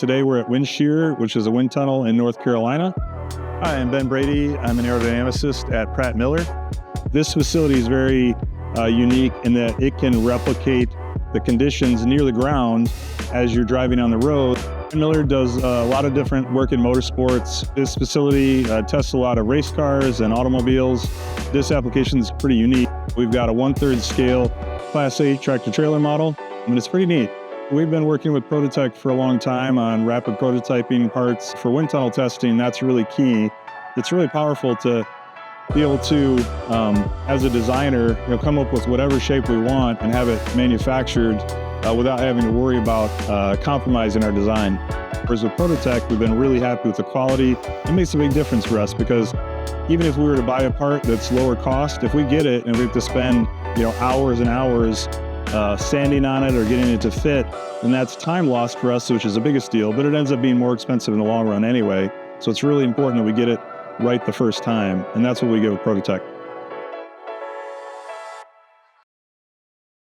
Today we're at Windshear, which is a wind tunnel in North Carolina. Hi, I'm Ben Brady. I'm an aerodynamicist at Pratt Miller. This facility is very unique in that it can replicate the conditions near the ground as you're driving on the road. Pratt Miller does a lot of different work in motorsports. This facility tests a lot of race cars and automobiles. This application is pretty unique. We've got a 1/3 scale Class 8 tractor-trailer model, and it's pretty neat. We've been working with Prototek for a long time on rapid prototyping parts for wind tunnel testing. That's really key. It's really powerful to be able to, as a designer, come up with whatever shape we want and have it manufactured without having to worry about compromising our design. Whereas with Prototek, we've been really happy with the quality. It makes a big difference for us because even if we were to buy a part that's lower cost, if we get it and we have to spend hours and hours sanding on it or getting it to fit, then that's time lost for us, which is the biggest deal, but it ends up being more expensive in the long run anyway. So it's really important that we get it right the first time, and that's what we get with Prototek.